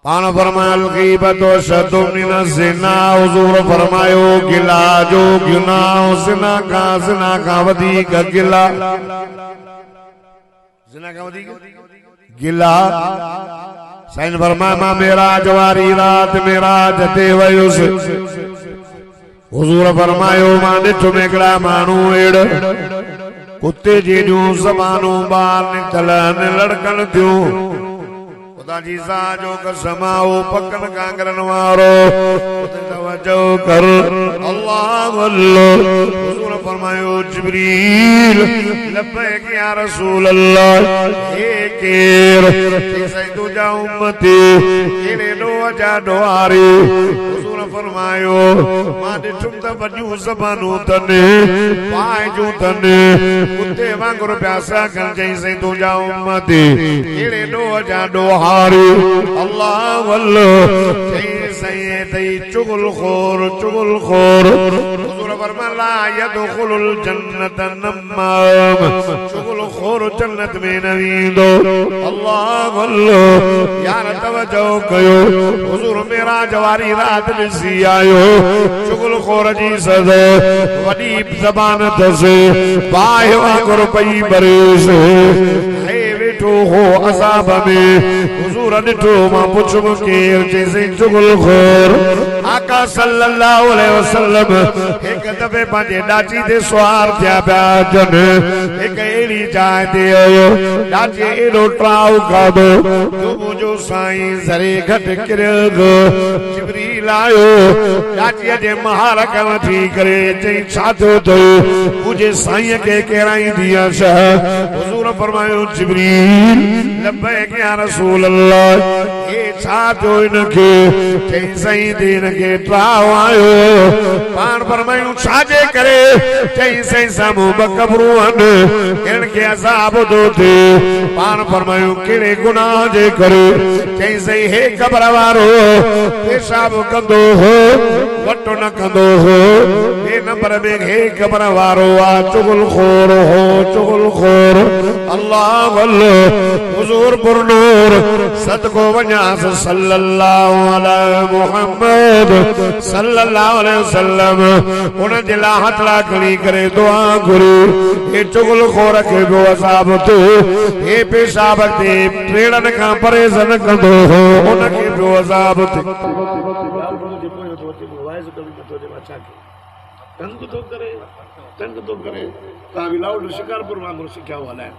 पान फरमायल गीबत शतु मिन ज़िना हुज़ूर फरमायो गिला जो गुनाह ज़िना का वधीक गिला गिला साईं फरमाया मां मेराज वारी रात मेराज ते वयुस हुज़ूर फरमायो मां ॾिठो हिकिड़ा माण्हू अहिड़ा कुत्ते जी जूं ज़बानूं ॿाहिरि निकतल लड़कनि थियूं खुदा जी जो कसमाओ पकन कांगरन वारो तवज्जो कर अल्लाह अल्लाह हुजूर फरमायो जिब्रील लब्बैक या रसूल अल्लाह हे केर जैसे तुझा उम्मती एने दो जा दुआरी हुजूर फरमायो मां ॾिठुम त वॾियूं ज़बानूं तने पाए जूं तने कुत्ते वांगुरु प्यासा कर जैसे तुझा उम्मती एने दो जा दुआरी अल्लाह अल्लाह सही चुगल खोर हुजूर फरमाया ला यदखुलुल जन्नत नम्माम चुगल खोर जन्नत में न वेंदो अल्लाह अल्लाह यार तवज्जो कयो हुजूर मेराज वारी रात ॾिसी आयो चुगल खोर जी सज़ा वॾी ज़बान तसे बाहि वांगुरु पई बरेस हो अज़ाब में हुजूर ॾिठो मां पुछम केर जैसे चुगल खोर आका सल्लल्लाहु अलैहि वसल्लम एक दफ़े पंहिंजे ॾाची ते सवार थिया पिया जन हिक अहिड़ी जाइ ते आयो ॾाची एॾो ट्राउ खाधो जो मुंहिंजो साईं ज़रे घटि किरियो जिब्रील आयो ॾाचीअ जे महार खां वठी करे चई छा थियो अथई मुंहिंजे साईं खे केराईंदी छा हुजूर फरमायो जिब्रील लब्बैक या रसूल अल्लाह ये छा थियो इनखे चई साईं दीन के ट्राउ आयो पाण फरमायूं छाजे करे चई साईं साम्हूं ॿ क़बरूं आहिनि इनखे अज़ाब थो थिए पाण फरमायूं कहिड़े गुनाह जे करे चई साईं हे क़बर वारो पेशाब कंदो हो वटो न कंदो हो हे नंबर में हे क़बर वारो आ चुगल खोर हो चुगल खोर अल्लाह अल्लाह हुजूर पुरनूर सदको वञास सल्लल्लाहु अलैहि मुहम्मद सल्लल्लाहु अलैहि वसल्लम उन जे लाइ हथड़ा खणी करे दुआ घुरी हे चुगल खोर खे बि अज़ाब थो हे पेशाब ते पेड़नि खां परहेज़ न कंदो हो उनखे बि अज़ाब थो तंग तो करे तव्हां बि लाउड शिकारपुर वांगुरु सिखिया हलाइण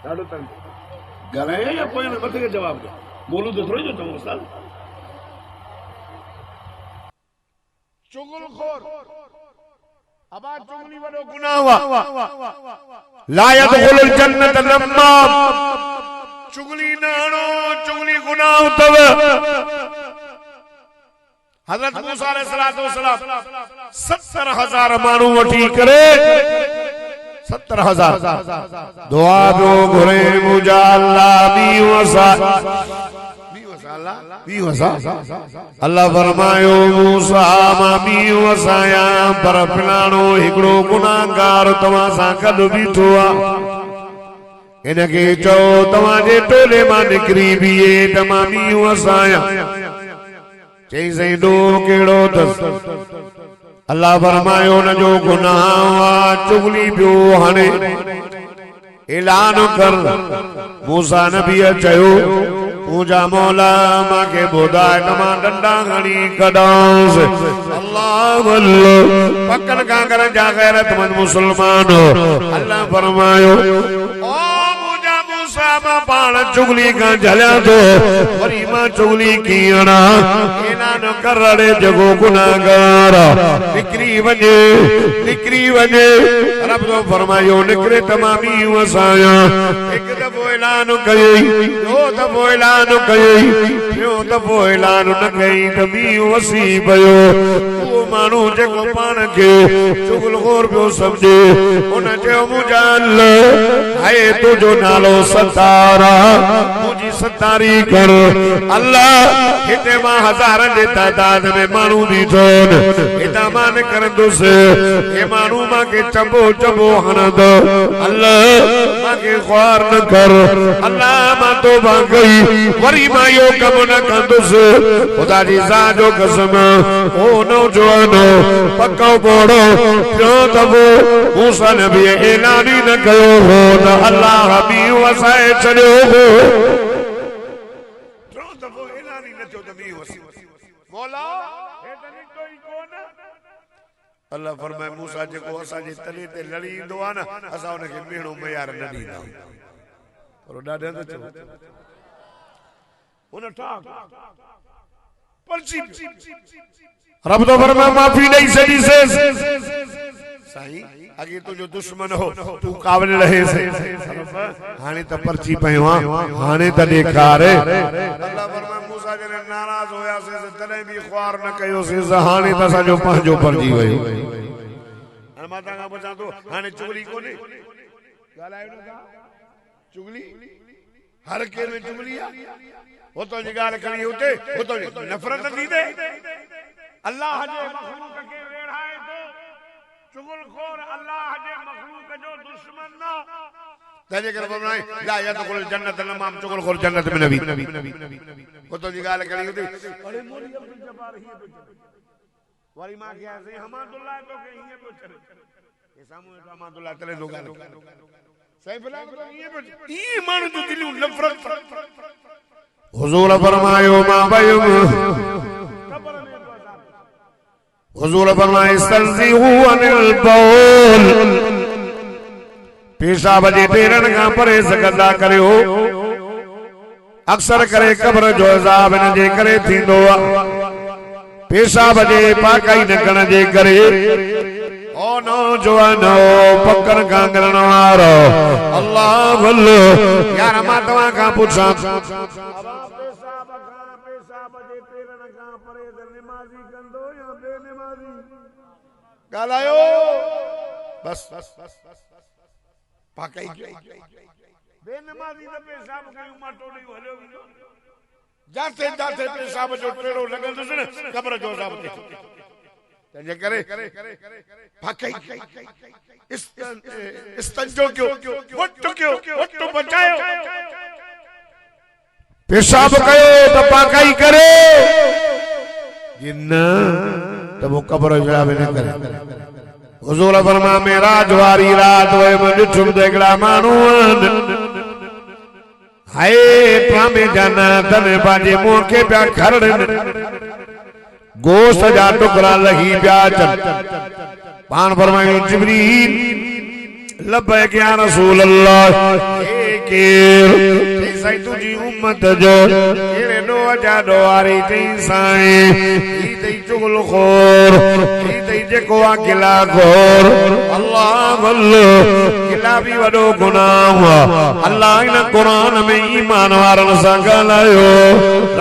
ॾाढो तंग ॻाल्हाए या पोइ मथे खे जवाब ॾियो बोलूं त थोरी जो चऊं उस्ताद चुगलखोर अबा चुगली वॾो गुनाह हुआ ला यदखुलुल जन्नत नम्माम चुगली न हणो चुगली गुनाह अथव हज़रत मूसा अलैहिस्सलातु वस्सलाम 70,000 माण्हू वठी करे 70,000 दुआ जो घुरे मुंहिंजा अल्लाह बी वसा अल्लाह फरमायो मूसा मां बी वसाया पर फलाणो हिकिड़ो गुनाहगार तव्हां सां गॾु बीठो आहे इनखे चओ तव्हांजे टोले मां निकिरी बीहे त मां बी वसाया चई साईं डो कहिड़ो अथसि अल्लाह फरमायो न जो गुनाह चुगली पियो हाणे ऐलान कर मूसा नबीअ चयो मुंहिंजा मौला मूंखे ॿुधाए त मां डंडा खणी कढांसि अल्लाह अल्लाह पकड़ कांगर जा गैरतमंद मुसलमान अल्लाह फरमायो मां पाण चुगली का झलिया तो वरी मां चुगली कीअं ऐलान कर जगो गुनाहगार निकिरी वञे रब तो फरमायो निकिरे तमामी वसाया हिकु दफ़ो ऐलान कयई ॿियो दफ़ो ऐलान कयई टियों दफ़ो ऐलान न कई त मींहुं वसी पियो उहो माण्हू जेको पाण खे चुगलखोर पियो सम्झे उन चयो मुंहिंजा अल्लाह आहे तुंहिंजो नालो सता सतारा मुझी सतारी कर अल्लाह हिते मां हज़ारनि जे तादाद में माण्हू बीठोन हितां मान करंदुस हे माण्हू मांखे चंबो चंबो हणंदो अल्लाह मांखे ख्वार न कर अल्लाह मां तौबा कई वरी मां यो कम न कंदुस खुदा जी ज़ात जो कसम ओ नौजवानो पक्को पोड़ो जो दफ़ो मूसा नबी ऐलान ही न कयो हो त अल्लाह बि वसाए छॾियो हो अल्लाह फरमाए मूसा जेको असांजे तले ते लड़ी ईंदो आहे न असां उनखे मेणो मयार न ॾींदा पर ॾाढे न चओ उन ठाक पर्ची रब तो फरमाए माफी ॾेई छॾी से साईं अगे तुझो दुश्मन हो तू काबिल रहे से हाणे त पर्ची पयो आहे हाणे त ॾेखार अल्लाह फरमाए मूसा जने नाराज होया से तॾहिं बि ख्वार न कयो से हाणे त असांजो पंहिंजो पड़जी वियो हाणे मां तव्हां पुछां थो हाणे चुगली कोन्हे ॻाल्हायो न चुगली हर के में चुगली आहे हुतां जी ॻाल्हि खणी उते हुतां जी नफ़रत थी दे अल्लाह जे मखलूक खे वेढ़ाए थो चुगलखोर अल्लाह जे मखलूक जो दुश्मन न तने करे फरमाए ला यदखुल जन्नत लमाम चुगलखोर जन्नत में नबी हुतां जी ॻाल्हि खणी उते अरे मोदी अब्दुल जब्बार ही वरी मां के ऐसे हमादुल्लाह तो के ये पूछ ये सामू हमादुल्लाह तले दो ॻाल्हि सही भला तो ये माण्हू जो दिल नफ़रत हुजूर फरमायो मां बयम हुजूर फरमाए इस्तंज़िहू अनिल बौल पेशाब जे टेरन खां परहेज़ कंदा करियो अक्सर करे कब्र जो अज़ाब इन जे करे थींदो आहे पेशाब जे पाकाई न करण जे करे ओ नौजवानो पकड़ खां करण वारो अल्लाह अल्लाह यार मां तव्हां खां पुछां ॻाल्हायो बस पाकाई बेनमाज़ी न पेशाब कयूं माटो ॾेई हलियो वेंदो जाते जाते पेशाब जो टेड़ो लॻंदुसि न क़ब्र जो अज़ाब ते तंहिंजे करे पाकाई इस्तंजो कयो वट बचायो पेशाब कयो त पाकाई करे जिन तो वो कब्र जवाब न करे हुजूर फरमा मेराज वारी रात वे मन छुम देखड़ा मानू हाय प्रामे जाना तने बाजे मुंह के प्या खरड़न गोश्त जा टुकड़ा लगी प्या चल पान फरमायो जिब्रील लब्बैक या रसूल अल्लाह के साईं तुझी उम्मत जो केड़े नो जा दोवारी तई साईं ई तई चुगलखोर ई तई जेको आ गिला खोर अल्लाह अल्लाह गिला भी वडो गुनाह अल्लाह इन कुरान में ईमान वारन सा ॻाल्हायो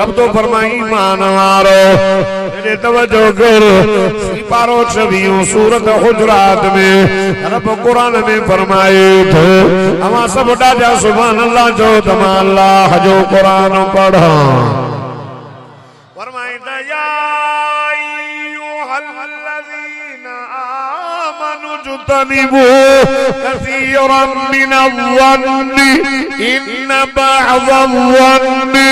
रब तो फरमाई ईमान वारो तेरे तवज्जो कर सिपारो 26 सूरत हुजरात में रब कुरान में फरमाए तो अमा सब डाजा सुभान अल्लाह जो तमा अल्लाह जो कुरान पढ़ा फरमाए या अय्युहल्लज़ीना आमनु जुतनिबू कसीरम मिनज़्ज़न्नि इन्न बअज़-ज़न्नि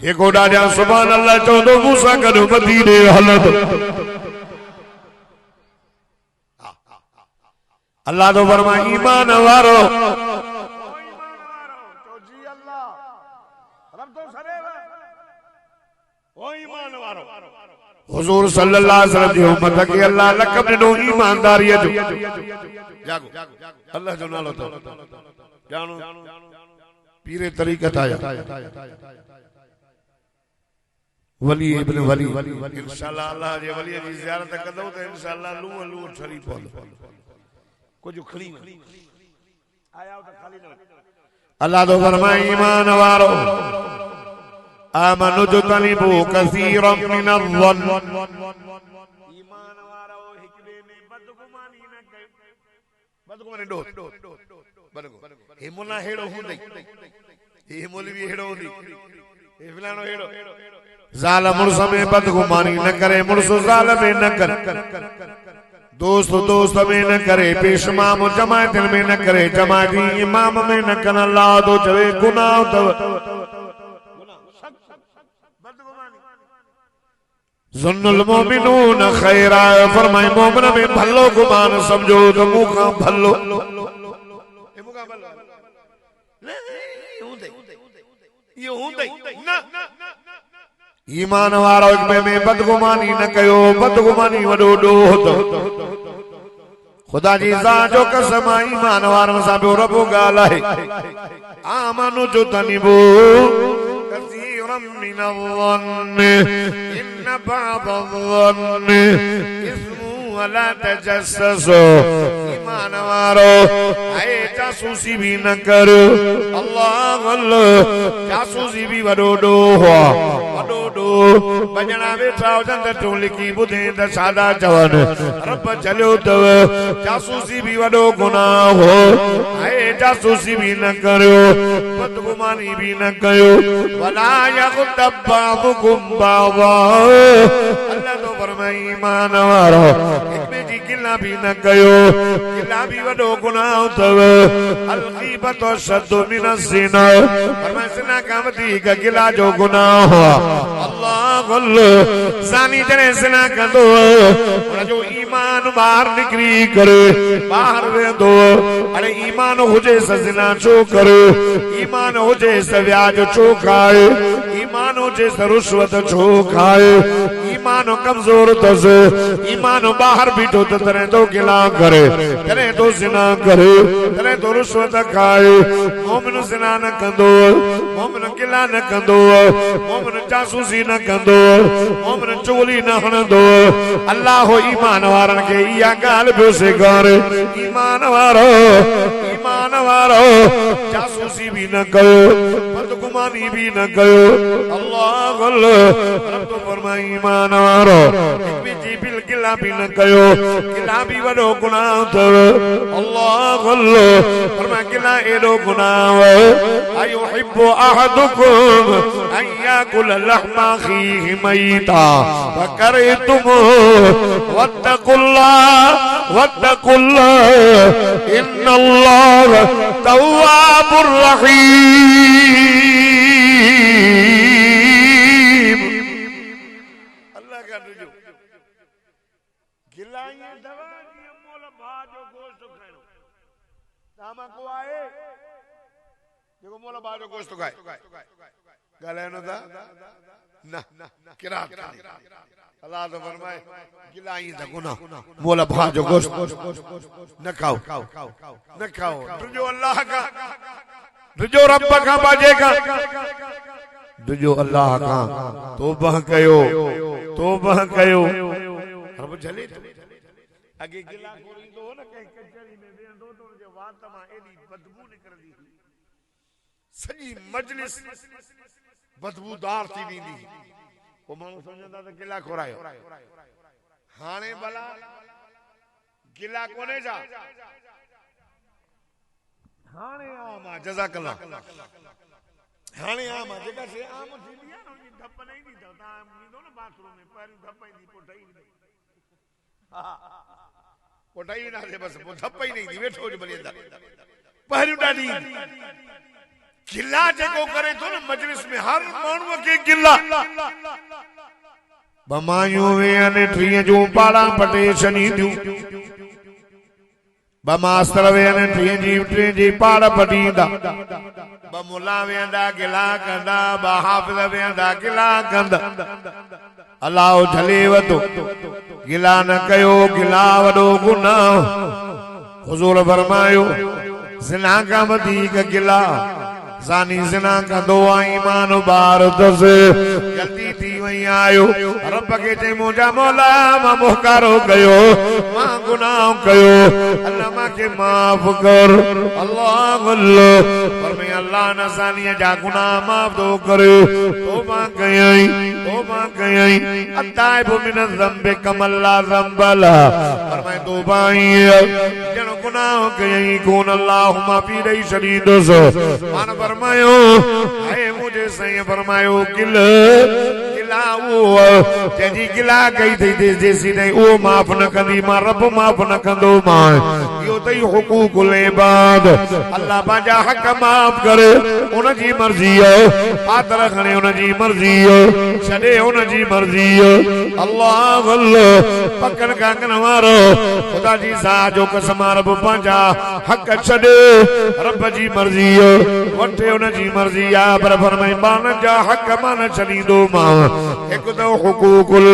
ये गोड़ा जा सुभान अल्लाह चौदो मूसा करो मदीने हलत अल्लाह तो फरमा ईमान वारो जी अल्लाह रब तो सरे ओ ईमान वारो हुजूर सल्लल्लाहु अलैहि वसल्लम जी उम्मत के अल्लाह लक़ब ॾिनो ईमानदारीअ जो। जागो अल्लाह जो नालो तो जानो पीरे तरीक़त आया वली इब्न वली इंशाअल्लाह अल्लाह जे वली जी ज़ियारत कंदो त इंशाअल्लाह लू शरीफ कुछ खड़ी आया तो खाली न अल्लाह तो फरमाए ईमान वारो आमनु जुतनिबु कसीरम मिनज़्ज़न ईमान वारो हिकबे में बदगुमानी न कयो बदगुमानी डो बदगु हे मुला हेड़ो हुंदई हे मौलवी हेड़ो हुंदी हे फलाणो हेड़ो ज़ालिम मुर्स में बदगुमानी न करे मुर्स ज़ालिम में न करे दोस्त दोस्त में न करे पेशमाम जमात में न करे जमाती इमाम में न कर अल्लाह तो चवे गुनाह तव ज़न्नुल मोमिनून खैरा फरमाए मोमिन में भलो गुमान समझो तो मुखा भलो ये हुंदई ना ईमान वारो में बदगुमानी न कयो बदगुमानी वडो ॾोह खुदा जी ज़ात जो कसम ईमान वारन सां पियो रब ॻाल्हाए आमनु जुतनिबु कसीरम मिनज़्ज़न इन बअज़-ज़न्न इस्मु वला तजस्ससु ईमान वारो आए जासूसी भी न कर अल्लाह अल्लाह जासूसी भी वडो ॾोह बजना वेठा हुजन त टोलिकी ॿुधे त सादा चवन रब चलियो तव जासूसी भी वडो गुनाह हो आए जासूसी भी न करियो बदगुमानी भी न कयो वला यग़्तब बाज़ुकुम बाज़ा अल्लाह तो फरमाए ईमान वारो एक ॿिए जी गिला भी न कयो गिला भी वडो गुनाह तव अल ग़ीबत अशद्दु मिन ज़िना फरमाए ज़िना का वधीक गिला जो गुनाह अल्लाह ज़ानी जने ज़िना कंदो उन जो ईमान बाहर निकरी करे बाहर वेंदो अरे ईमान हुजे स ज़िना छो करे ईमान हुजे स व्याज छो खाए ईमान हुजे स रुश्वत छो खाए ईमान कमजोर तस ईमान बाहर बीठो त तरह तो गिला करे तरह तो ज़िना करे तरह तो रुश्वत खाए मोमिन ज़िना न कंदो मोमिन गिला न कंदो मोमिन जासूसी न कंदो मोमिन चोली न हणंदो अल्लाह ईमान वारन के इया गाल पियो सेखारे ईमान वारो जासूसी भी न कयो बदगुमानी भी न कयो अल्लाह रब तो फरमाए ईमान वारो बिजी बिल गिला भी न कयो गिला भी वडो गुनाह तव अल्लाह फरमाए गिला एडो गुनाह अयुहिब्बु अहदुकुम अन याकुल लहमा अखीहि मय्यता फकरहतुम वत्तकुल्लाह इन्नल्लाह तव्वाबुर रहीम अल्लाह का रुजू गिलाइए दवा की मोल भाजो गोश्त खानो तामा को आए देखो मोल भाजो गोश्त खाए गालेनो दा ना किरात अल्लाह तो फरमाए गिलाई दा गुनाह मोला भाजो गोश्त न खाओ तुझो अल्लाह का तुझो रब का बाजेगा तुझो अल्लाह का तौबा कयो रब जले अगे गिला कोरींदो न कहीं कचहरी में वेंदो तो जे वात मां एडी बदबू निकरदी सजी मजलिस बदबूदार थी वेंदी वो माण्हू समझंदा त गिला खोरायो हाणे भला गिला कोने जा हाणे आम जज़ाकल्लाह हाणे आम जेका से आम थींदी आहे न उनजी धप न ईंदी अथव तव्हां ईंदो न बाथरूम में पहिरियों धप ईंदी पोइ ठही वेंदी पोइ ठही वेंदासीं बसि पोइ धप ई न ईंदी वेठो हुजे भली अंदरि पहिरियों ॾाढी गिला जेको करे थो न मजलिस में हर माण्हूअ खे गिला बमायूं वेहनि टीह जूं पाड़ा पटे छॾींदियूं ब मास्तर वेहनि टीह जी पाड़ पटींदा ब मुला वेहंदा गिला कंदा ब हाफ़िज़ वेहंदा गिला कंदा अल्लाह झले वतो गिला न कयो गिला वडो गुनाह हुजूर फरमायो ज़िना का वधीक गिला ज़ानी ज़िना कंदो आहे ईमान बार दस गलती थी वई आयो रब के चई मुंहिंजा मौला मां मुहकारो कयो मां गुनाह कयो अल्लाह मांखे माफ़ कर अल्लाह अल्लाह फरमाया अल्लाह न ज़ानीअ जा गुनाह माफ़ थो करे तौबा कयई अताइबु मिन ज़ंबि कमल ला ज़ंब लह फरमाया तौबा ॼण गुनाह कयई कोन अल्लाह माफ़ी ॾेई छॾींदुसि मान फरमायो हाय मुझे सही फरमायो गिला वो तेजी गिला कई थी जेसी नहीं वो माफ न कंदी मां रब माफ न कंदो मां यो तई हुकूकुल इबाद अल्लाह पंहिंजा हक माफ करे उन जी मर्जी है पातर खणे उन जी मर्जी है छॾे उन जी मर्जी है अल्लाह अल्लाह पकड़ कांगन वारो खुदा जी सा जो कसम रब पंहिंजा हक छॾे रब जी मर्जी है वठे उन जी मर्जी है पर फरमाई मान जा हक मान छॾींदो मां एक तो हुकूकुल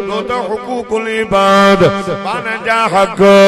दो तो हुकूकुल इबाद मान जा हक